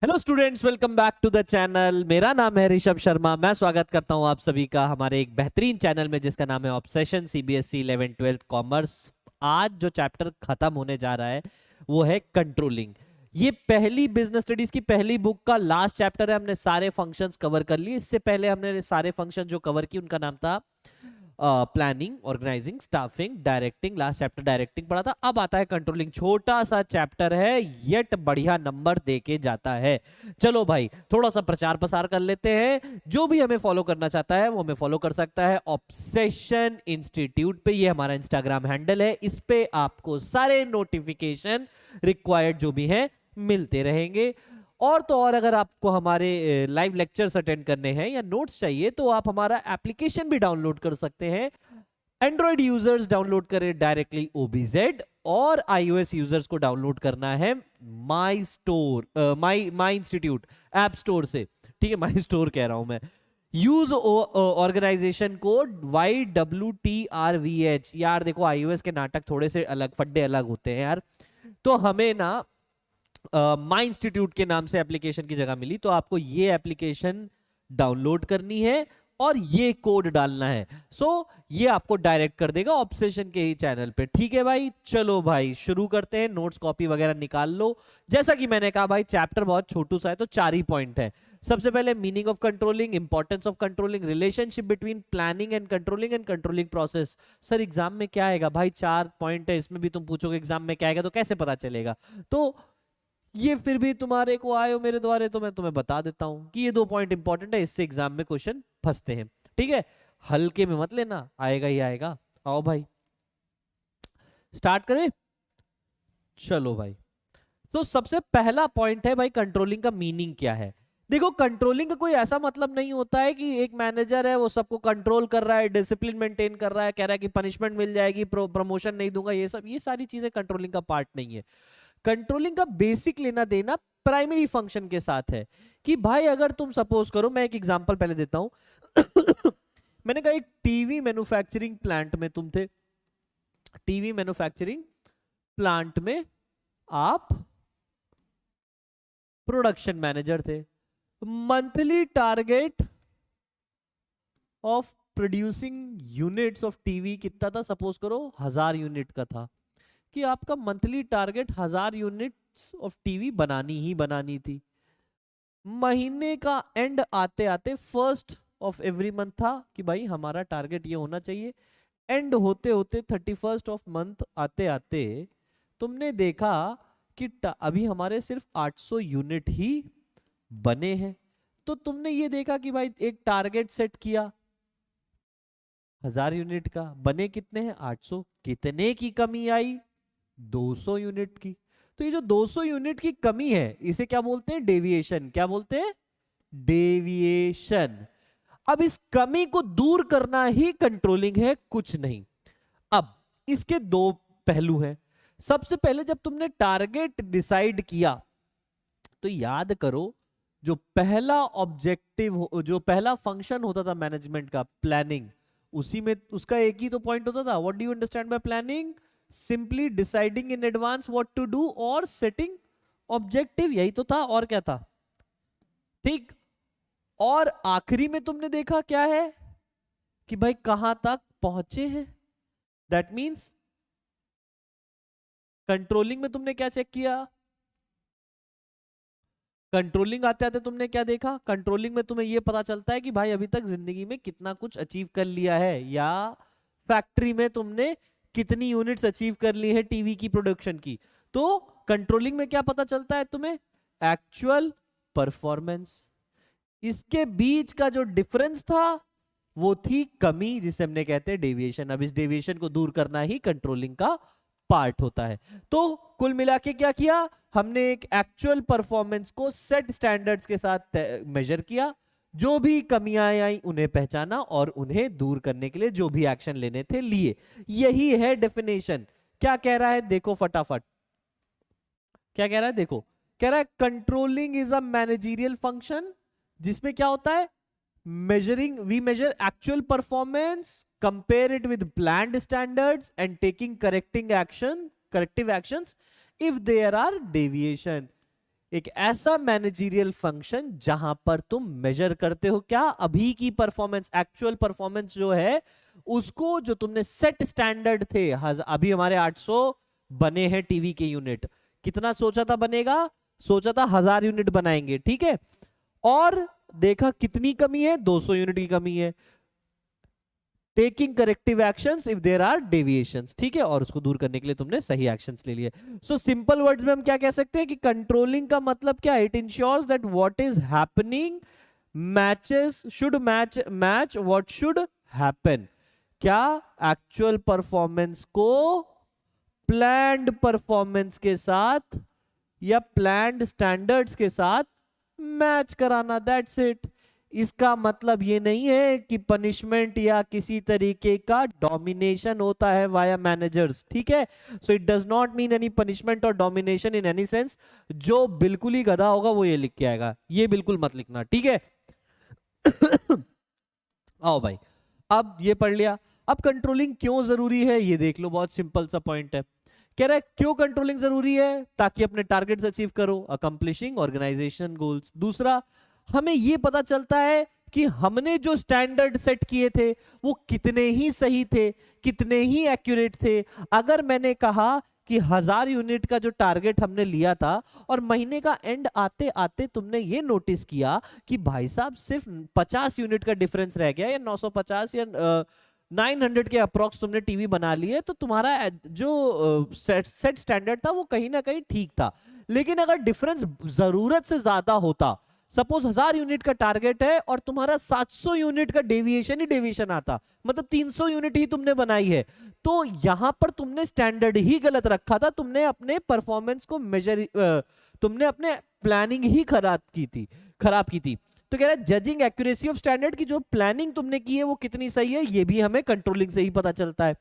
Hello students, welcome back to the channel. मेरा नाम है ऋषभ शर्मा। मैं स्वागत करता हूं आप सभी का हमारे एक बेहतरीन चैनल में जिसका नाम है ऑब्सेशन सीबीएसई 11 12 कॉमर्स। आज जो चैप्टर खत्म होने जा रहा है वो है कंट्रोलिंग। ये पहली बिजनेस स्टडीज की पहली बुक का लास्ट चैप्टर है। हमने सारे फंक्शंस कवर कर लिए। इससे पहले हमने सारे फंक्शन जो कवर किए उनका नाम था planning, organising, staffing, directing. Last chapter directing पढ़ा था। अब आता है कंट्रोलिंग। छोटा सा चैप्टर है, येट बढ़िया नंबर देके जाता है। चलो भाई, थोड़ा सा प्रचार प्रसार कर लेते हैं। जो भी हमें फॉलो करना चाहता है वो हमें फॉलो कर सकता है ऑब्सेशन इंस्टीट्यूट पे। ये हमारा इंस्टाग्राम हैंडल है। इस पे आपको सारे नोटिफिकेशन रिक्वायर्ड जो भी हैं मिलते रहेंगे। और तो और, अगर आपको हमारे लाइव लेक्चर्स अटेंड करने हैं या नोट्स चाहिए तो आप हमारा एप्लीकेशन भी डाउनलोड कर सकते हैं। एंड्रॉइड यूजर्स डाउनलोड करें डायरेक्टली ओबीजेड, और आईओएस यूजर्स को डाउनलोड करना है my store, my institute app store से। ठीक है, माई स्टोर कह रहा हूं मैं। Use organisation code YWTRVH। यार देखो, आईओएस के नाटक थोड़े से अलग, फड्डे अलग होते हैं यार। तो हमें ना माई इंस्टीट्यूट के नाम से एप्लीकेशन की जगह मिली, तो आपको ये एप्लीकेशन डाउनलोड करनी है और ये कोड डालना है। ये आपको डायरेक्ट कर देगा ऑब्सेशन के ही चैनल पे। ठीक है भाई, चलो भाई शुरू करते हैं। नोट्स कॉपी वगैरह निकाल लो। जैसा कि मैंने कहा भाई, चैप्टर बहुत छोटू सा है तो 4 ही पॉइंट है। सबसे पहले meaning of controlling, importance of controlling, relationship between planning and controlling process. Sir exam में क्या आएगा भाई? 4 पॉइंट है, इसमें भी तुम पूछोगे एग्जाम में क्या आएगा तो कैसे पता चलेगा? तो ये फिर भी तुम्हारे को आए हो मेरे द्वारे तो मैं तुम्हें बता देता हूं कि ये 2 पॉइंट इंपॉर्टेंट है, इससे एग्जाम में क्वेश्चन फंसते हैं। ठीक है, हल्के में मत लेना, आएगा ही आएगा। आओ भाई स्टार्ट करें। चलो भाई, तो सबसे पहला पॉइंट है भाई, कंट्रोलिंग का मीनिंग क्या है। देखो, कंट्रोलिंग का कोई ऐसा मतलब नहीं होता है कि एक मैनेजर है वो सबको कंट्रोल कर रहा है, डिसिप्लिन मेंटेन कर रहा है, कह रहा है कि पनिशमेंट मिल जाएगी, प्रमोशन नहीं दूंगा। ये सारी चीजें कंट्रोलिंग का पार्ट नहीं है। कंट्रोलिंग का बेसिक लेना देना प्राइमरी फंक्शन के साथ है। कि भाई अगर तुम सपोज करो, मैं एक एग्जांपल पहले देता हूं। मैंने कहा एक टीवी मैन्युफैक्चरिंग प्लांट में तुम थे। टीवी मैन्युफैक्चरिंग प्लांट में आप प्रोडक्शन मैनेजर थे। Monthly target of producing units of TV कितना था? सपोज करो 1000 यूनिट का था। कि आपका monthly target 1000 units of TV बनानी ही बनानी थी। महीने का एंड आते आते, फर्स्ट ऑफ एवरी मंथ था कि भाई हमारा टारगेट ये होना चाहिए। एंड होते होते 31st ऑफ मंथ आते आते तुमने देखा कि अभी हमारे सिर्फ 800 यूनिट ही बने हैं। तो तुमने ये देखा कि भाई एक टारगेट सेट किया 1000 यूनिट का, बने कितने हैं? 800। कितने की कमी आई? 200 यूनिट की। तो ये जो 200 यूनिट की कमी है इसे क्या बोलते हैं? डेविएशन। क्या बोलते हैं? डेविएशन। अब इस कमी को दूर करना ही कंट्रोलिंग है, कुछ नहीं। अब इसके 2 पहलू हैं। सबसे पहले जब तुमने टारगेट डिसाइड किया तो याद करो, जो पहला ऑब्जेक्टिव, जो पहला फंक्शन होता था मैनेजमेंट का, प्लानिंग, उसी में उसका एक ही तो पॉइंट होता था। What do you understand by planning? Simply deciding in advance what to do और सेटिंग ऑब्जेक्टिव। यही तो था, और क्या था? ठीक। और आखिरी में तुमने देखा क्या है कि भाई कहां तक पहुंचे हैं। दैट मींस कंट्रोलिंग में तुमने क्या चेक किया? कंट्रोलिंग आते आते तुमने क्या देखा? कंट्रोलिंग में तुम्हें यह पता चलता है कि भाई अभी तक जिंदगी में कितना कुछ अचीव कर लिया है, या फैक्ट्री में तुमने कितनी यूनिट्स अचीव कर ली है टीवी की प्रोडक्शन की। तो कंट्रोलिंग में क्या पता चलता है तुम्हें? Actual performance. इसके बीच का जो डिफरेंस था वो थी कमी, जिसे हमने कहते हैं डेविएशन। अब इस डेविएशन को दूर करना ही कंट्रोलिंग का पार्ट होता है। तो कुल मिला के क्या किया हमने? एक एक्चुअल परफॉर्मेंस को सेट स्टैंडर्ड्स के साथ मेजर किया, जो भी कमियां आई उन्हें पहचाना और उन्हें दूर करने के लिए जो भी एक्शन लेने थे लिए। यही है डेफिनेशन। क्या कह रहा है देखो फटाफट, क्या कह रहा है देखो। कह रहा है controlling is a managerial function, जिसमें क्या होता है? measuring, we measure actual performance, compare it with planned standards and taking corrective actions if there are deviation. एक ऐसा मैनेजरियल फंक्शन जहां पर तुम मेजर करते हो क्या, अभी की परफॉर्मेंस, एक्चुअल परफॉर्मेंस जो है उसको, जो तुमने सेट स्टैंडर्ड थे, अभी हमारे 800 बने हैं टीवी के यूनिट, कितना सोचा था बनेगा, सोचा था 1000 यूनिट बनाएंगे, ठीक है, और देखा कितनी कमी है, 200 यूनिट की कमी है, taking corrective actions if there are deviations, ठीक है, और उसको दूर करने के लिए तुमने सही एक्शंस ले लिए। सो सिंपल वर्ड्स में हम क्या कह सकते हैं कि कंट्रोलिंग का मतलब क्या है, it ensures that what is happening matches should match what should happen, क्या एक्चुअल परफॉर्मेंस को प्लान्ड परफॉर्मेंस के साथ या प्लान्ड स्टैंडर्ड्स के साथ मैच कराना, दैट्स इट। इसका मतलब ये नहीं है कि पनिशमेंट या किसी तरीके का डोमिनेशन होता है वाया मैनेजर्स, ठीक है। So it does not mean any punishment और डोमिनेशन इन एनी सेंस। जो बिल्कुल ही गधा होगा वो ये लिख के आएगा, ये बिल्कुल मत लिखना, ठीक है। आओ भाई, अब ये पढ़ लिया, अब कंट्रोलिंग क्यों जरूरी है ये देख लो, बहुत सिंपल सा पॉइंट है। कह रहा है क्यों कंट्रोलिंग जरूरी है, ताकि अपने टारगेट्स अचीव करो, अकम्प्लिशिंग ऑर्गेनाइजेशन गोल्स। दूसरा, हमें ये पता चलता है कि हमने जो स्टैंडर्ड सेट किए थे वो कितने ही सही थे, कितने ही एक्यूरेट थे। अगर मैंने कहा कि 1000 यूनिट का जो टारगेट हमने लिया था और महीने का एंड आते आते तुमने ये नोटिस किया कि भाई साहब सिर्फ 50 यूनिट का डिफरेंस रह गया, या 950 या 900 के अप्रोक्स तुमने टीवी बना लिए, तो तुम्हारा जो सेट स्टैंडर्ड था वो कहीं ना कहीं ठीक था। लेकिन अगर डिफरेंस जरूरत से ज्यादा होता, सपोज 1000 यूनिट का टारगेट है और तुम्हारा 700 यूनिट का डेविएशन ही डेविएशन आता, मतलब 300 यूनिट ही तुमने बनाई है, तो यहां पर तुमने स्टैंडर्ड ही गलत रखा था, तुमने अपने परफॉर्मेंस को मेजर, तुमने अपने प्लानिंग ही खराब की थी। तो कह रहा है जजिंग एक्यूरेसी ऑफ स्टैंडर्ड की जो प्लानिंग तुमने की है वो कितनी सही है, ये भी हमें कंट्रोलिंग से ही पता चलता है।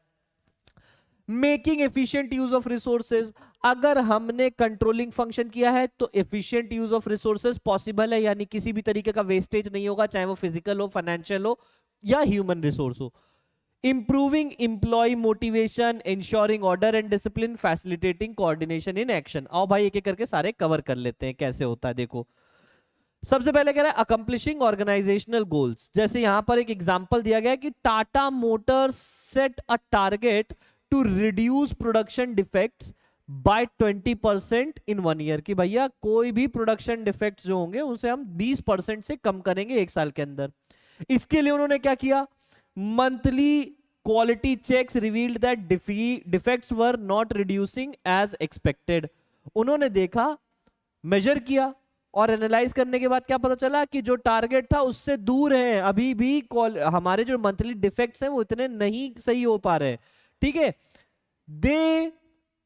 Making efficient use of resources, अगर हमने कंट्रोलिंग फंक्शन किया है तो efficient use of resources possible है, यानी किसी भी तरीके का वेस्टेज नहीं होगा, चाहे वो फिजिकल हो, फाइनेंशियल हो या ह्यूमन रिसोर्स हो। Improving employee motivation, ensuring order and discipline, facilitating coordination in action. आओ भाई एक एक करके सारे कवर कर लेते हैं कैसे होता है। देखो सबसे पहले कह रहा है अकम्प्लिशिंग ऑर्गेनाइजेशनल गोल्स, जैसे यहां पर एक एग्जांपल दिया गया है कि Tata Motors set a target to reduce production defects by 20% in 1 year, कि भैया कोई भी प्रोडक्शन डिफेक्ट्स जो होंगे उनसे हम 20% से कम करेंगे 1 साल के अंदर। इसके लिए उन्होंने क्या किया, monthly quality checks revealed that defects were not reducing as expected. उन्होंने देखा, मेजर किया और एनालाइज करने के बाद क्या पता चला कि जो टारगेट था उससे दूर है, अभी भी हमारे जो मंथली डिफेक्ट्स हैं वो इतने नहीं सही हो पा रहे हैं, ठीक है। They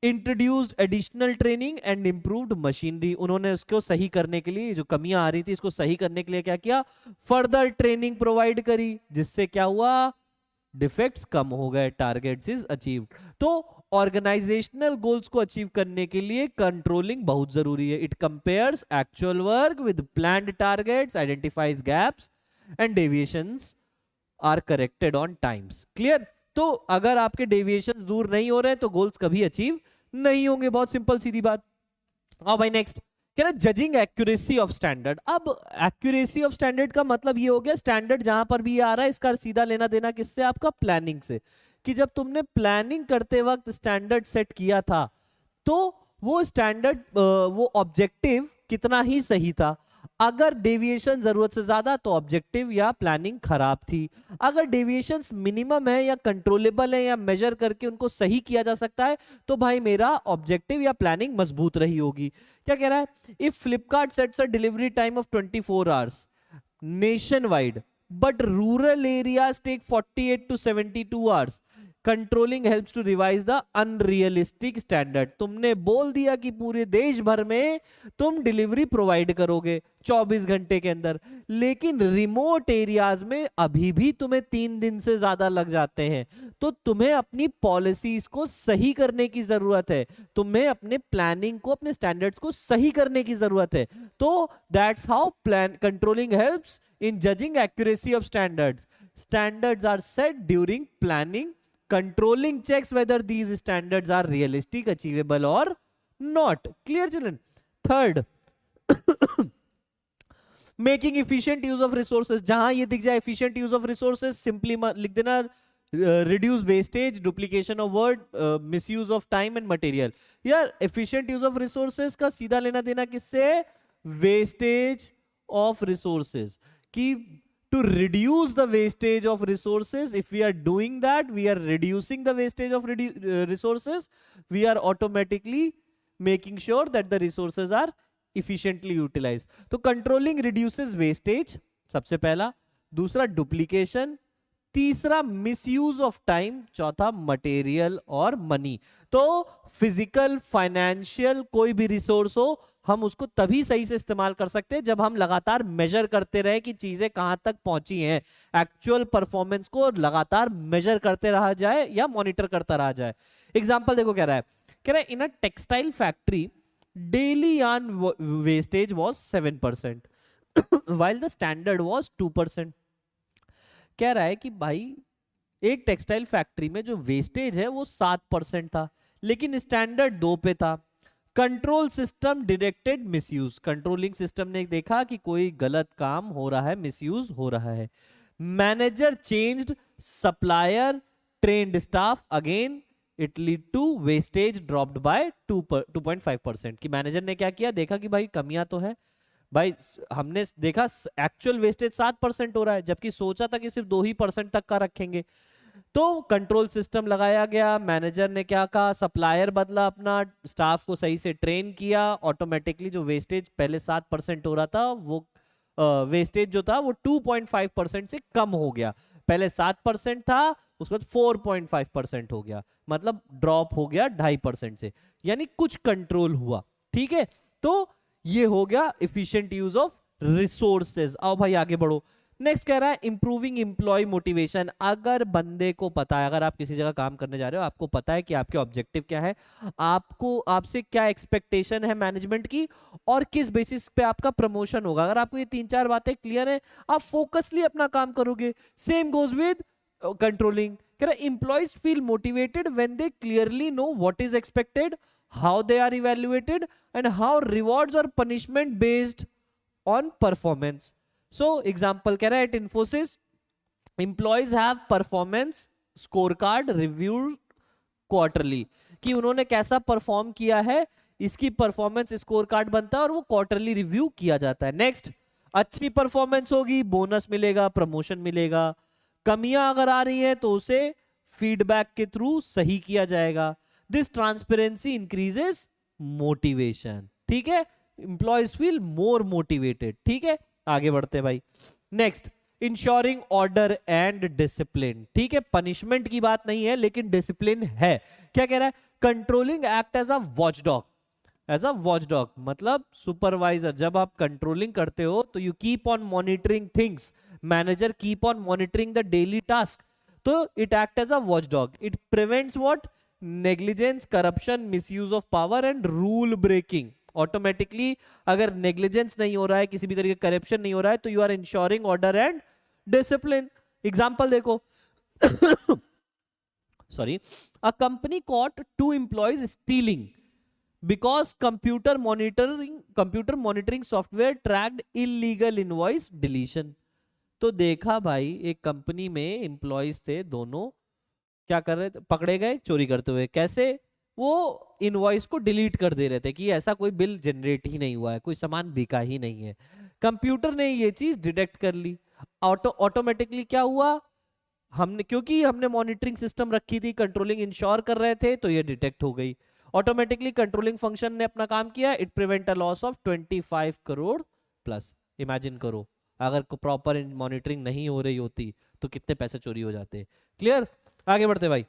introduced additional training and improved machinery, उन्होंने उसको सही करने के लिए, जो कमियां आ रही थी इसको सही करने के लिए क्या किया, फर्दर ट्रेनिंग प्रोवाइड करी, जिससे क्या हुआ, डिफेक्ट्स कम हो गए, टारगेट्स इज अचीव्ड। तो ऑर्गेनाइजेशनल गोल्स को अचीव करने के लिए कंट्रोलिंग बहुत जरूरी है। It compares actual work with planned targets, identifies gaps and deviations are corrected on times. Clear. तो अगर आपके डेविएशंस दूर नहीं हो रहे हैं तो गोल्स कभी अचीव नहीं होंगे, बहुत सिंपल सीधी बात। आओ भाई नेक्स्ट, कह रहा जजिंग एक्यूरेसी ऑफ स्टैंडर्ड। अब एक्यूरेसी ऑफ स्टैंडर्ड का मतलब ये हो गया, स्टैंडर्ड जहां पर भी आ रहा है इसका सीधा लेना देना किससे, आपका प्लानिंग से, कि जब तुमने प्लानिंग करते वक्त स्टैंडर्ड सेट किया था तो वो स्टैंडर्ड, वो ऑब्जेक्टिव कितना ही सही था। अगर डेविएशन जरूरत से ज्यादा तो ऑब्जेक्टिव या प्लानिंग खराब थी, अगर डेविएशंस मिनिमम है या कंट्रोलेबल है या मेजर करके उनको सही किया जा सकता है तो भाई मेरा ऑब्जेक्टिव या प्लानिंग मजबूत रही होगी। क्या कह रहा है, if Flipkart sets a delivery time of 24 hours nationwide but rural areas take 48 to 72 hours, controlling helps to revise the unrealistic standard. तुमने बोल दिया कि पूरे देश भर में तुम डिलीवरी प्रोवाइड करोगे 24 घंटे के अंदर, लेकिन रिमोट एरियाज में अभी भी तुम्हें 3 दिन से ज्यादा लग जाते हैं, तो तुम्हें अपनी पॉलिसीज को सही करने की जरूरत है, तुम्हें अपने प्लानिंग को, अपने स्टैंडर्ड्स को सही करने की जरूरत है। तो that's how plan controlling helps in judging accuracy of standards. Standards are set during planning, controlling checks whether these standards are realistic, achievable or not. Clear children? Third, making efficient use of resources, जहां ये दिख जाए efficient use of resources simply लिख देना reduce wastage, duplication of word, misuse of time and material. यार efficient use of resources का सीधा लेना देना किससे? Wastage of resources. कि to reduce the wastage of resources, if we are doing that, we are reducing the wastage of resources, we are automatically making sure that the resources are efficiently utilized. तो controlling reduces wastage सबसे पहला, दूसरा duplication, तीसरा misuse of time, चौथा material और money. तो physical financial कोई भी रिसोर्स हो, हम उसको तभी सही से इस्तेमाल कर सकते हैं जब हम लगातार मेजर करते रहे कि चीजें कहां तक पहुंची हैं, एक्चुअल परफॉर्मेंस को लगातार मेजर करते रहा जाए या मॉनिटर करता रहा जाए। एग्जांपल देखो कह रहा है, in a textile factory daily yarn wastage was 7% while the standard was 2%। कह रहा है कि भाई एक टेक्सटाइल फैक्ट्री में जो वेस्टेज है वो 7% था, लेकिन स्टैंडर्ड 2 पे था। Control system detected misuse, controlling system ने देखा कि कोई गलत काम हो रहा है, मिसयूज हो रहा है। Manager changed supplier, trained staff, again it lead to wastage dropped by 2.5%। कि मैनेजर ने क्या किया, देखा कि भाई कमियां तो है, भाई हमने देखा एक्चुअल वेस्टेज 7% हो रहा है, जबकि सोचा था कि सिर्फ 2% तक का रखेंगे। तो कंट्रोल सिस्टम लगाया गया, मैनेजर ने क्या कहा, सप्लायर बदला अपना, स्टाफ को सही से ट्रेन किया, ऑटोमेटिकली जो वेस्टेज पहले 7% हो रहा था वो वेस्टेज जो था वो 2.5% से कम हो गया। पहले 7% था, उसके बाद 4.5% हो गया, मतलब ड्रॉप हो गया 2.5% से, यानी कुछ कंट्रोल हुआ। ठीक है, तो ये हो गया इफिशिएंट यूज ऑफ रिसोर्सेज। आओ भाई आगे बढ़ो। नेक्स्ट कह रहा है इंप्रूविंग एम्प्लॉय मोटिवेशन। अगर बंदे को पता है, अगर आप किसी जगह काम करने जा रहे हो, आपको पता है कि आपके ऑब्जेक्टिव क्या है, आपको आपसे क्या एक्सपेक्टेशन है मैनेजमेंट की, और किस बेसिस पे आपका प्रमोशन होगा, अगर आपको ये 3-4 बातें क्लियर है, आप फोकसली अपना काम करोगे। Same goes with controlling. कह रहा है employees feel motivated when they clearly know what is expected, how they are evaluated and how rewards or punishment based on performance. So example कह रहा है at Infosys employees have performance scorecard reviewed quarterly, कि उन्होंने कैसा perform किया है इसकी performance score card बनता है और वो क्वार्टरली रिव्यू किया जाता है। नेक्स्ट, अच्छी परफॉर्मेंस होगी बोनस मिलेगा, प्रमोशन मिलेगा। कमियां अगर आ रही है तो उसे फीडबैक के थ्रू सही किया जाएगा। This transparency increases motivation. ठीक है, एम्प्लॉयज फील मोर मोटिवेटेड। ठीक है, आगे बढ़ते भाई। Next, ensuring order and discipline. ठीक है, पनिशमेंट की बात नहीं है लेकिन डिसिप्लिन है। क्या कह रहा है, controlling act as a watchdog. As a watchdog मतलब सुपरवाइजर। जब आप कंट्रोलिंग करते हो तो you keep on monitoring things, manager keep on monitoring the daily task, तो it act as a watchdog. It prevents what, negligence, corruption, misuse of power and rule breaking. Automatically अगर negligence नहीं हो रहा है, किसी भी तरीके का करप्शन नहीं हो रहा है, तो you are ensuring order and discipline. Example देखो sorry, a company caught 2 employees stealing because computer monitoring software tracked illegal invoice deletion. तो देखा भाई एक कंपनी में एम्प्लॉयज थे, दोनों क्या कर रहे थे, पकड़े गए चोरी करते हुए। कैसे, वो इनवॉइस को डिलीट कर दे रहे थे कि ऐसा कोई बिल जनरेट ही नहीं हुआ है, कोई सामान बिका ही नहीं है। कंप्यूटर ने ये चीज डिटेक्ट कर ली। ऑटोमेटिकली क्या हुआ, हमने क्योंकि हमने मॉनिटरिंग सिस्टम रखी थी, कंट्रोलिंग इंश्योर कर रहे थे, तो ये डिटेक्ट हो गई। ऑटोमेटिकली कंट्रोलिंग फंक्शन ने अपना काम किया, it prevent a loss of 25 crore plus. Imagine करो अगर प्रॉपर मॉनिटरिंग नहीं हो रही होती तो कितने पैसे चोरी हो जाते। क्लियर, आगे बढ़ते भाई,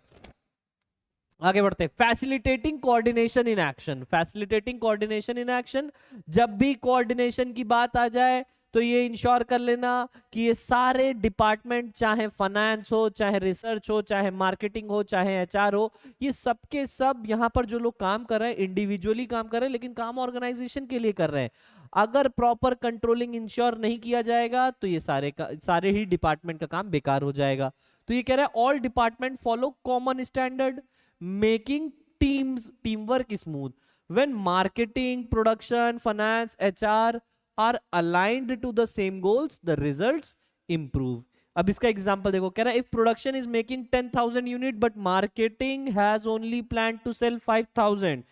आगे बढ़ते। Facilitating coordination in action. Facilitating coordination in action, जब भी कोऑर्डिनेशन की बात आ जाए तो ये इंश्योर कर लेना कि ये सारे डिपार्टमेंट, चाहे फाइनेंस हो, चाहे रिसर्च हो, चाहे मार्केटिंग हो, चाहे एचआर हो, ये सबके सब यहाँ पर जो लोग काम कर रहे हैं इंडिविजुअली काम कर रहे हैं लेकिन काम ऑर्गेनाइजेशन के लिए कर रहे हैं। अगर प्रॉपर कंट्रोलिंग इंश्योर नहीं किया जाएगा तो ये सारे ही डिपार्टमेंट का काम बेकार हो जाएगा। तो ये कह रहा है all department follow common standard, making team work smooth. When marketing, production, finance, HR are aligned to the same goals, the results improve. अब इसका एग्जांपल देखो, कह रहा है if production is making 10,000 unit but marketing has only plan to sell 5,000.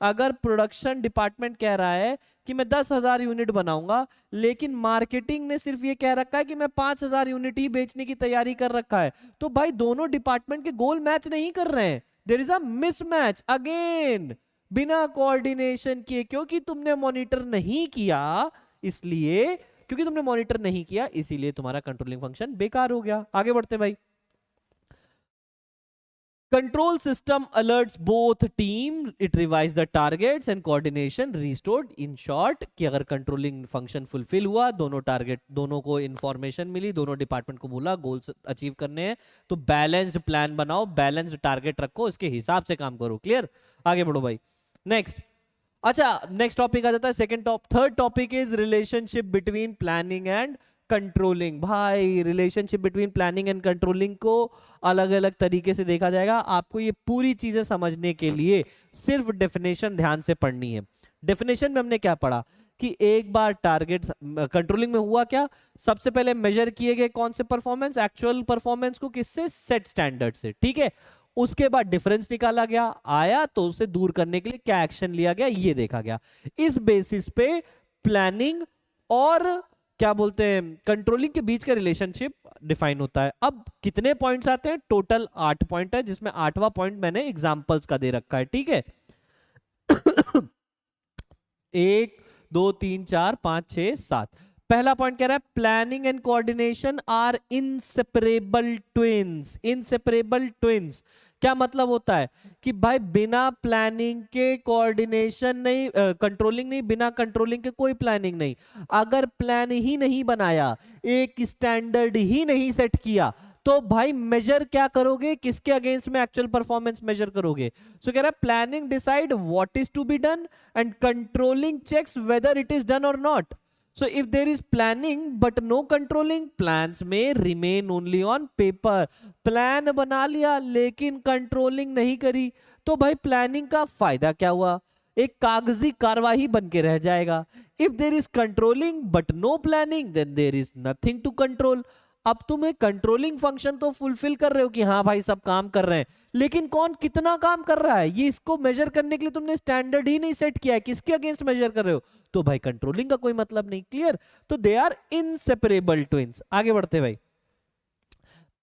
अगर production department कह रहा है कि मैं 10,000 यूनिट बनाऊंगा, लेकिन मार्केटिंग ने सिर्फ ये कह रखा है कि मैं 5,000 यूनिट ही बेचने की तैयारी कर रखा है, तो भाई दोनों डिपार्टमेंट के गोल मैच नहीं कर रहे हैं. There is a mismatch again, बिना कोऑर्डिनेशन किए, क्योंकि तुमने मॉनिटर नहीं किया, इसलिए क्योंकि तुमने मॉनिटर नहीं किया इसीलिए तुम्हारा कंट्रोलिंग फंक्शन बेकार हो गया. आगे बढ़ते भाई. Control system alerts both team, it revises the targets and coordination restored. In short, कि अगर controlling function fulfill हुआ, दोनों को information मिली, दोनों डिपार्टमेंट को बोला गोल्स अचीव करने हैं, तो बैलेंस्ड प्लान बनाओ, बैलेंस्ड टारगेट रखो, इसके हिसाब से काम करो. क्लियर? आगे बढ़ो भाई. नेक्स्ट. अच्छा, नेक्स्ट टॉपिक आ जाता है third topic is relationship between planning and controlling. भाई relationship between planning and controlling को अलग अलग तरीके से देखा जाएगा. आपको ये पूरी चीजें समझने के लिए सिर्फ डेफिनेशन ध्यान से पढ़नी है. डेफिनेशन में हमने क्या पढ़ा कि एक बार टारगेट कंट्रोलिंग में हुआ क्या, सबसे पहले मेजर किए गए कौन से परफॉर्मेंस, एक्चुअल परफॉर्मेंस को किससे, सेट स्टैंडर्ड से. ठीक है, उसके बाद डिफरेंस निकाला गया, आया तो उसे दूर करने के लिए क्या एक्शन लिया गया ये देखा गया. इस बेसिस पे प्लानिंग और क्या बोलते हैं कंट्रोलिंग के बीच का रिलेशनशिप डिफाइन होता है. अब कितने पॉइंट्स आते हैं, टोटल 8 पॉइंट है, जिसमें 8वां पॉइंट मैंने एग्जांपल्स का दे रखा है. ठीक है 1 2 3 4 5 6 7. पहला पॉइंट कह रहा है planning and coordination are inseparable twins. Inseparable twins क्या मतलब होता है कि भाई बिना प्लानिंग के कोऑर्डिनेशन नहीं, कंट्रोलिंग नहीं, बिना कंट्रोलिंग के कोई प्लानिंग नहीं. अगर प्लान ही नहीं बनाया, एक स्टैंडर्ड ही नहीं सेट किया, तो भाई मेजर क्या करोगे, किसके अगेंस्ट में एक्चुअल परफॉर्मेंस मेजर करोगे. सो कह रहा है planning decide what is to be done and controlling checks whether it is done और not. So if there is planning but no controlling, plans may remain only on paper. Plan बना लिया लेकिन controlling नहीं करी, तो भाई planning का फायदा क्या हुआ, एक कागजी कार्यवाही बन के रह जाएगा. If there is controlling but no planning, then there is nothing to control. अब तुम्हें कंट्रोलिंग फंक्शन तो फुलफिल कर रहे हो कि हाँ भाई सब काम कर रहे हैं, लेकिन कौन कितना काम कर रहा है, ये इसको मेजर करने के लिए तुमने स्टैंडर्ड ही नहीं सेट किया है, किसके अगेंस्ट मेजर कर रहे हो, तो भाई कंट्रोलिंग का कोई मतलब नहीं. क्लियर? तो दे आर इनसेपरेबल ट्विन्स. आगे बढ़ते भाई.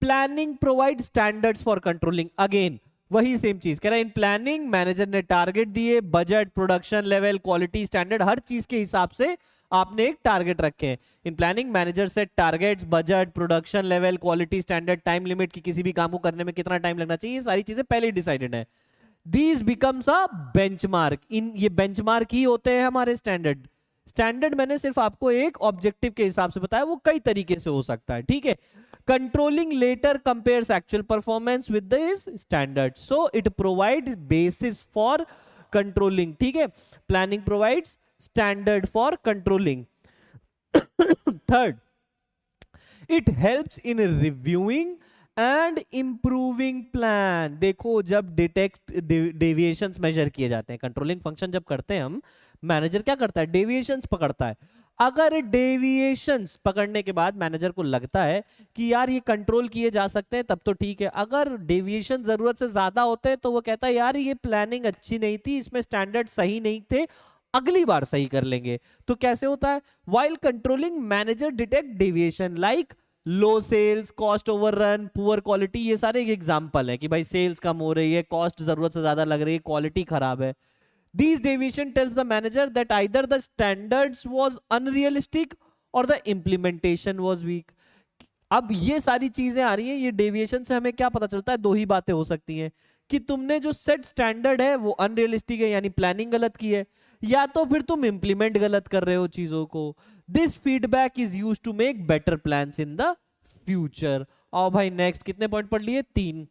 Planning provide standards for controlling. Again वही सेम चीज कह रहा है. इन प्लानिंग मैनेजर ने टारगेट दिए, budget, production level, quality standard, हर चीज के हिसाब से आपने एक टारगेट रखे हैं. In planning manager set targets, budget, production level, quality standard, time limit की किसी भी काम को करने में कितना टाइम लगना चाहिए, ये सारी चीजें पहले ही डिसाइडेड है. These becomes a benchmark. इन ये बेंचमार्क ही होते हैं हमारे स्टैंडर्ड. स्टैंडर्ड मैंने सिर्फ आपको एक ऑब्जेक्टिव के हिसाब से बताया, वो कई तरीके से हो सकता है. ठीक है, controlling later compares actual performance with this standard, so it provide basis for controlling. ठीक है, planning provides standard for controlling. Third, it helps in reviewing and improving plan. देखो जब डिटेक्ट डेविएशंस मेजर किए जाते हैं, कंट्रोलिंग फंक्शन जब करते हैं हम, मैनेजर क्या करता है, डेविएशंस पकड़ता है. अगर डेविएशंस पकड़ने के बाद मैनेजर को लगता है कि यार ये कंट्रोल किए जा सकते हैं, तब तो ठीक है. अगर डेविएशन जरूरत से ज्यादा होते हैं तो वो कहता है यार ये प्लानिंग अच्छी नहीं थी, इसमें स्टैंडर्ड सही नहीं थे, अगली बार सही कर लेंगे. तो कैसे होता है, while controlling manager detect deviation like low sales, cost overrun, poor quality. ये सारे एग्जांपल है कि भाई सेल्स कम हो रही है, कॉस्ट जरूरत से ज्यादा लग रही है, क्वालिटी खराब है. These deviation tells the manager that either the standards was unrealistic or the implementation was weak. अब ये सारी चीजें आ रही हैं, ये डेविएशन से हमें क्या पता चलता है, दो ही बातें हो सकती हैं कि तुमने जो सेट स्टैंडर्ड है वो अनरियलिस्टिक है, यानी प्लानिंग गलत की है, या तो फिर तुम इंप्लीमेंट गलत कर रहे हो चीजों को. This feedback is used to make better plans in the future. और भाई नेक्स्ट कितने पॉइंट पढ़ लिए, 3.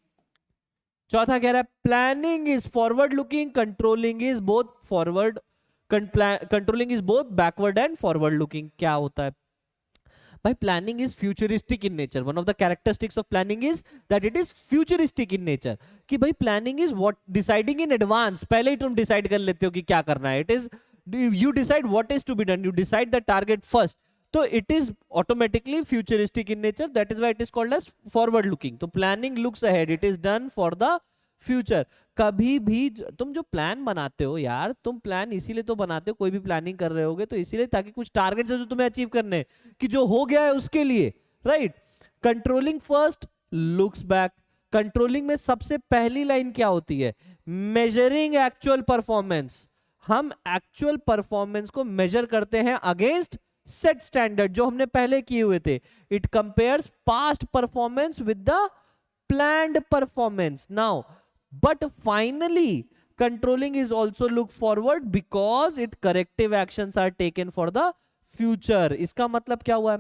चौथा कह रहा है planning is forward looking, controlling is both forward, controlling is both backward and forward looking. क्या होता है भाई, planning is futuristic in nature. One of the characteristics of planning is that it is futuristic in nature. कि भाई planning is what deciding in advance, पहले ही तुम decide कर लेते हो कि क्या करना है. It is You decide what is to be done, you decide the target first. तो it is automatically futuristic in nature, that is why it is called as forward looking. तो planning looks ahead, it is done for the future. कभी भी तुम जो plan बनाते हो यार, तुम प्लान इसीलिए तो बनाते हो, कोई भी प्लानिंग कर रहे होगे तो इसीलिए ताकि कुछ टारगेट्स है जो तुम्हें अचीव करने हैं, कि जो हो गया है उसके लिए, right. Controlling first, looks back. Controlling में सबसे पहली लाइन क्या होती है? Measuring actual performance. हम एक्चुअल परफॉर्मेंस को मेजर करते हैं अगेंस्ट सेट स्टैंडर्ड जो हमने पहले किए हुए थे. It compares past performance with the planned performance. Now but finally controlling is also look forward because it corrective actions are taken for the future. इसका मतलब क्या हुआ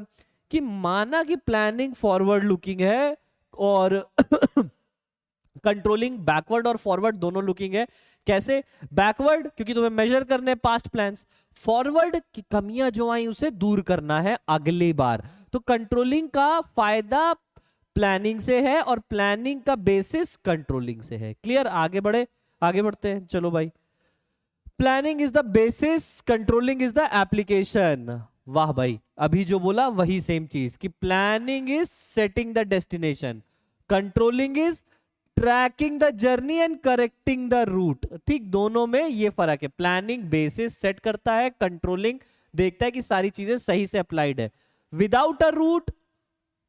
कि माना कि प्लानिंग फॉरवर्ड लुकिंग है और कंट्रोलिंग बैकवर्ड और फॉरवर्ड दोनों लुकिंग है. कैसे? बैकवर्ड क्योंकि तुम्हें मेजर करने पास्ट प्लान्स, फॉरवर्ड की कमियां जो आई उसे दूर करना है अगली बार. तो कंट्रोलिंग का फायदा प्लानिंग से है और प्लानिंग का बेसिस कंट्रोलिंग से है. क्लियर? आगे बढ़ते हैं. चलो भाई. Planning is the basis, controlling is the application. वाह भाई, अभी जो बोला वही सेम चीज कि planning is setting the destination, controlling is tracking the journey and correcting the route. ठीक, दोनों में ये फर्क है. प्लानिंग बेसिस सेट करता है, कंट्रोलिंग देखता है कि सारी चीजें सही से अप्लाइड है. Without a route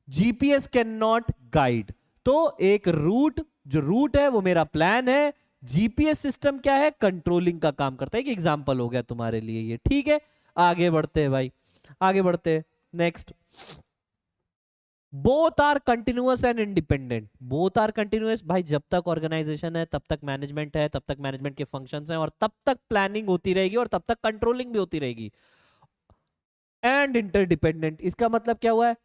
GPS can not guide. तो एक रूट, जो रूट है वो मेरा प्लान है. जीपीएस सिस्टम क्या है? कंट्रोलिंग का काम करता है. एक एग्जांपल हो गया तुम्हारे लिए ये. ठीक है, आगे बढ़ते हैं भाई, आगे बढ़ते हैं. Next, both are continuous and independent. Both are continuous भाई, जब तक ऑर्गेनाइजेशन है तब तक मैनेजमेंट है, तब तक मैनेजमेंट के फंक्शंस हैं और तब तक प्लानिंग होती रहेगी और तब तक कंट्रोलिंग भी होती रहेगी. एंड इंटरडिपेंडेंट, इसका मतलब क्या हुआ है?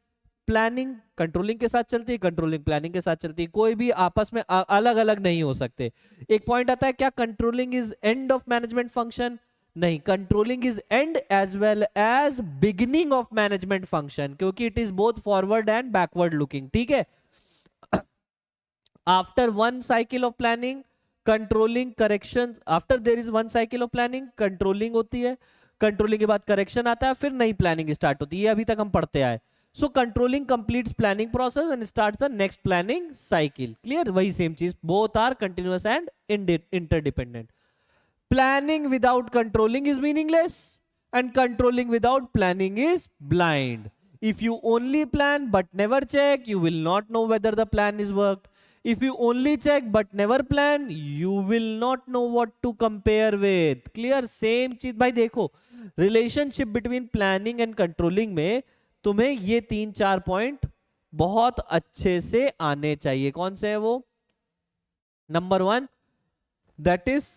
प्लानिंग कंट्रोलिंग के साथ चलती है, कंट्रोलिंग प्लानिंग के साथ चलती है, कोई भी आपस में अलग अलग नहीं हो सकते. एक पॉइंट आता है, क्या controlling is end of management function? नहीं, controlling is end as well as beginning of management function, क्योंकि it is both forward and backward looking. ठीक है. After one cycle of planning controlling correction, after there is one cycle of planning controlling होती है, controlling के बाद correction आता है, फिर नई प्लानिंग स्टार्ट होती है. अभी तक हम पढ़ते आए. So controlling completes planning process and starts the next planning cycle. Clear? वही same चीज. Both are continuous and interdependent. Planning without controlling is meaningless and controlling without planning is blind. If you only plan but never check, you will not know whether the plan is worked. If you only check but never plan, you will not know what to compare with. Clear? Same चीज भाई. देखो, relationship between planning and controlling में तुम्हें ये 3-4 point बहुत अच्छे से आने चाहिए. कौन से है वो? Number 1, that is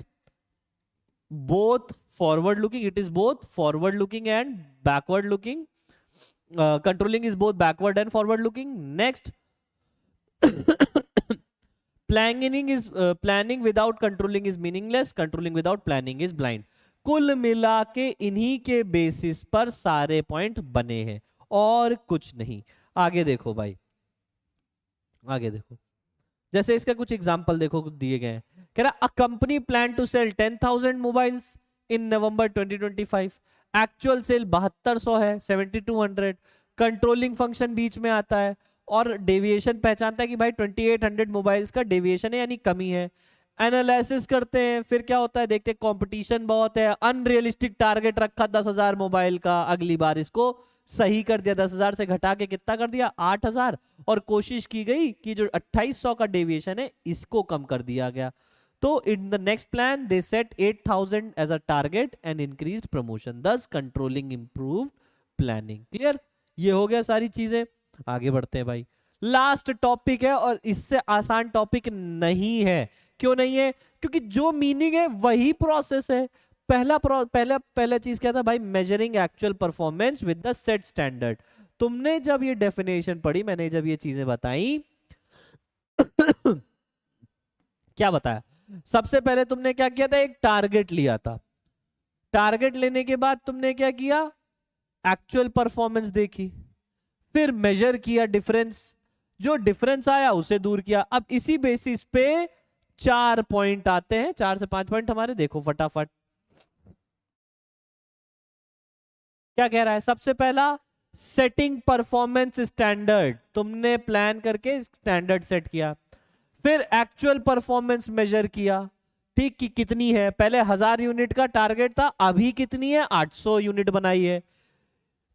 both forward looking. It is both forward looking and backward looking. Controlling is both backward and forward looking. Next, planning without controlling is meaningless, controlling without planning is blind. कुल मिला के इन्हीं के basis पर सारे point बने हैं और कुछ नहीं. आगे देखो भाई, आगे देखो. जैसे इसका कुछ एग्जांपल देखो दिए गए हैं. कह रहा, a company plan to sell 10,000 mobiles in November 2025. Actual sale 7200 है, 7200. कंट्रोलिंग फंक्शन बीच में आता है और डेविएशन पहचानता है कि भाई 2800 मोबाइल्स का डेविएशन है, यानी कमी है. एनालिसिस करते हैं, फिर क्या होता है देखते हैं, कंपटीशन बहुत है, अनरियलिस्टिक टारगेट रखा 10,000 मोबाइल का, अगली बार इसको सही कर दिया, 10,000 से घटा के कितना कर दिया, 8,000. और कोशिश की गई कि जो 2800 का डेविएशन है इसको कम कर दिया गया. तो in the next plan they set 8,000 as a target and increased promotion, thus controlling improved planning. Clear? ये हो गया सारी चीजें. आगे बढ़ते हैं भाई. लास्ट टॉपिक है और इससे आसान टॉपिक नहीं है. क्यों नहीं है? क्योंकि जो मीनिंग है वही प्रोसेस है. पहला चीज क्या था भाई? Measuring actual performance with the set standard. तुमने जब ये डेफिनेशन पढ़ी, मैंने जब ये चीजें बताई क्या बताया? सबसे पहले तुमने क्या किया था? एक टारगेट लिया था. टारगेट लेने के बाद तुमने क्या किया? एक्चुअल परफॉर्मेंस देखी, फिर मेजर किया डिफरेंस, जो डिफरेंस आया उसे दूर किया. अब इसी बेसिस पे 4 पॉइंट आते हैं, 4 से 5 पॉइंट हमारे. देखो फटाफट. क्या कह रहा है? सबसे पहला सेटिंग परफॉर्मेंस स्टैंडर्ड, तुमने प्लान करके स्टैंडर्ड सेट किया। फिर एक्चुअल परफॉर्मेंस मेजर किया, ठीक, कि कितनी है। पहले 1000 यूनिट का टारगेट था, अभी कितनी है? 800 यूनिट बनाई है।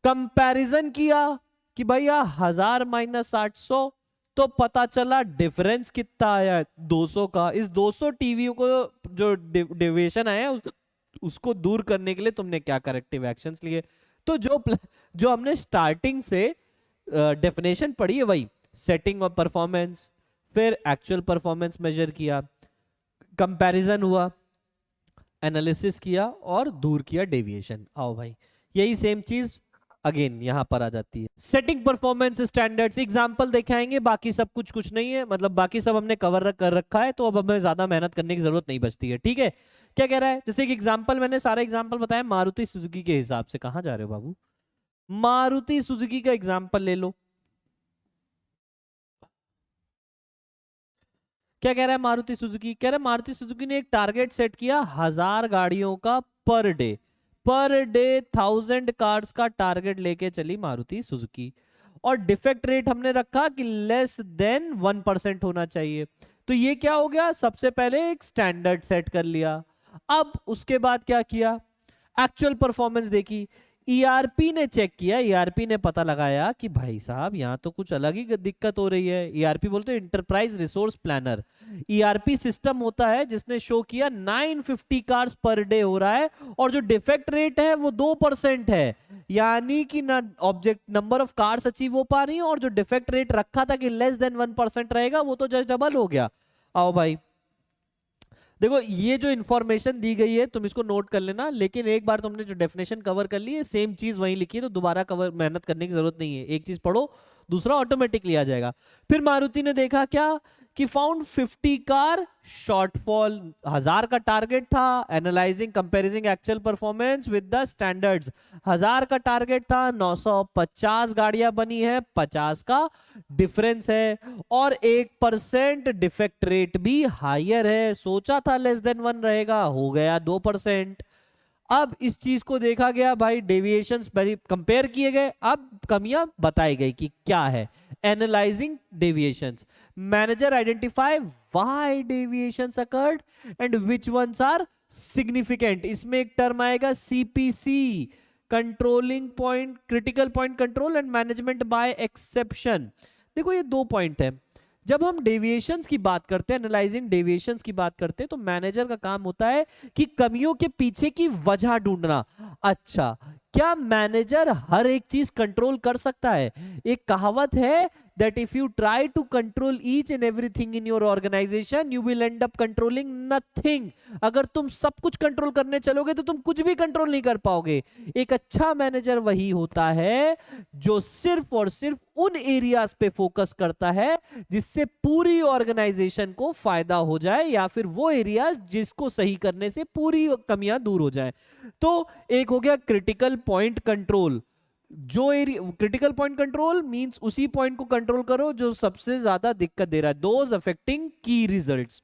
कंपैरिजन किया कि भैया 1000 माइनस 800, तो पता चला डिफरेंस कितना आया? 200 का। इस 200 टीवी को जो डेविएशन आया उसको दूर करने के लिए तुमने क्या करेक्टिव एक्शंस लिए? तो जो हमने स्टार्टिंग से डेफिनेशन पढ़ी है वही, सेटिंग और परफॉर्मेंस, फिर एक्चुअल परफॉर्मेंस मेजर किया, कंपैरिजन हुआ, एनालिसिस किया और दूर किया डेविएशन। आओ भाई, यही सेम चीज अगेन यहां पर आ जाती है। सेटिंग परफॉर्मेंस स्टैंडर्ड्स एग्जांपल दिखाएंगे, बाकी सब कुछ नहीं है, मतलब बाकी सब हमने कवर कर रखा है, तो अब हमें ज्यादा मेहनत करने की जरूरत नहीं बचती है, ठीक है। क्या कह रहा है? जैसे कि एग्जांपल, मैंने सारे एग्जांपल बताया मारुति सुजुकी के हिसाब से। कहां जा रहे हो बाबू? मारुति सुजुकी का एग्जांपल ले लो। क्या कह रहा है मारुति सुजुकी? कह रहा है मारुति सुजुकी ने एक टारगेट सेट किया 1000 गाड़ियों का per day. Per day 1000 cars का टारगेट लेके चली मारुति सुजुकी, और डिफेक्ट रेट हमने रखा कि लेस देन 1% होना चाहिए। तो ये क्या हो गया? सबसे पहले एक स्टैंडर्ड सेट कर लिया। अब उसके बाद क्या किया? एक्चुअल परफॉर्मेंस देखी, ईआरपी ने चेक किया, ईआरपी ने पता लगाया कि भाई साहब यहाँ तो कुछ अलग ही दिक्कत हो रही है। ईआरपी बोलते हैं enterprise resource planner. ERP system होता है जिसने शो किया 950 कार्स पर डे हो रहा है, और जो डिफेक्ट रेट है वो 2% है, यानी कि ना object number of cars achieve हो पा रही है, और जो डिफेक्ट रेट रखा था कि लेस देन 1% रहेगा वो तो जस्ट डबल हो गया। आओ भाई देखो, ये जो इंफॉर्मेशन दी गई है तुम इसको नोट कर लेना, लेकिन एक बार तुमने जो डेफिनेशन कवर कर ली है, सेम चीज वहीं लिखी है, तो दोबारा कवर मेहनत करने की जरूरत नहीं है। एक चीज पढ़ो, दूसरा ऑटोमेटिकली आ जाएगा। फिर मारुति ने देखा क्या कि फाउंड 50 कार शॉर्टफॉल, 1000 का टारगेट था, analysing कंपेरिजिंग actual performance with the standards. 1000 का टारगेट था, 950 गाड़ियां बनी है, 50 का डिफरेंस है, और 1% डिफेक्ट रेट भी हायर है। सोचा था लेस देन 1 रहेगा, हो गया 2%। अब इस चीज को देखा गया भाई, डेविएशंस कंपेयर किए गए, अब कमियां बताई गई कि क्या है। Analysing deviations, manager identify why deviations occurred and which ones are significant. इसमें एक टर्म आएगा CPC, controlling point, critical point control and management by exception. देखो ये 2 पॉइंट है। जब हम डेविएशंस की बात करते हैं, एनालाइजिंग डेविएशंस की बात करते हैं, तो मैनेजर का काम होता है कि कमियों के पीछे की वजह ढूंढना। अच्छा, क्या मैनेजर हर एक चीज कंट्रोल कर सकता है? एक कहावत है that if you try to control each and everything in your organization you will end up controlling nothing। अगर तुम सब कुछ कंट्रोल करने चलोगे तो तुम कुछ भी कंट्रोल नहीं कर पाओगे। एक अच्छा मैनेजर वही होता है जो सिर्फ और सिर्फ उन एरियाज पे फोकस करता है जिससे पूरी ऑर्गेनाइजेशन को फायदा हो जाए, या फिर वो एरियाज जिसको सही करने से पूरी कमियां दूर हो जाए। तो एक हो गया क्रिटिकल पॉइंट कंट्रोल। जो area critical point control means उसी पॉइंट को कंट्रोल करो जो सबसे ज्यादा दिक्कत दे रहा है, those affecting key results.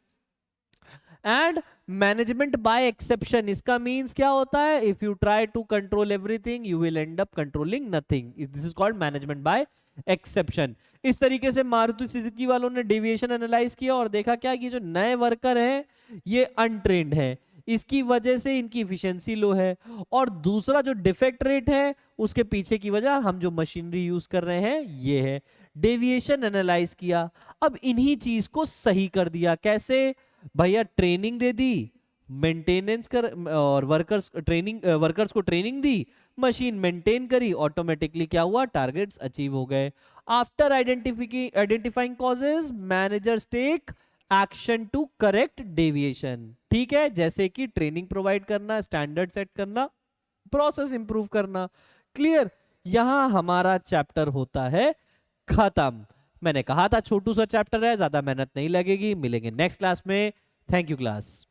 And management by exception, इसका मींस क्या होता है? If you try to control everything you will end up controlling nothing, this is called management by exception. इस तरीके से मारुति सुजुकी वालों ने डेविएशन एनालाइज किया और देखा क्या कि जो नए वर्कर हैं ये अनट्रेन्ड हैं, इसकी वजह से इनकी इफिशिएंसी लो है, और दूसरा जो डिफेक्ट रेट है उसके पीछे की वजह हम जो मशीनरी यूज कर रहे हैं ये है। डेविएशन एनालाइज किया, अब इन्हीं चीज को सही कर दिया। कैसे भैया? ट्रेनिंग दे दी, मेंटेनेंस कर, और वर्कर्स को ट्रेनिंग दी, मशीन मेंटेन करी, ऑटोमेटिकली क्या हुआ? टारगेट्स अचीव हो गए। After identifying causes managers take action to correct deviation. ठीक है, जैसे कि ट्रेनिंग प्रोवाइड करना, स्टैंडर्ड सेट करना, प्रोसेस इंप्रूव करना। क्लियर? यहां हमारा चैप्टर होता है खत्म। मैंने कहा था छोटू सा चैप्टर है, ज्यादा मेहनत नहीं लगेगी। मिलेंगे नेक्स्ट क्लास में। Thank you class.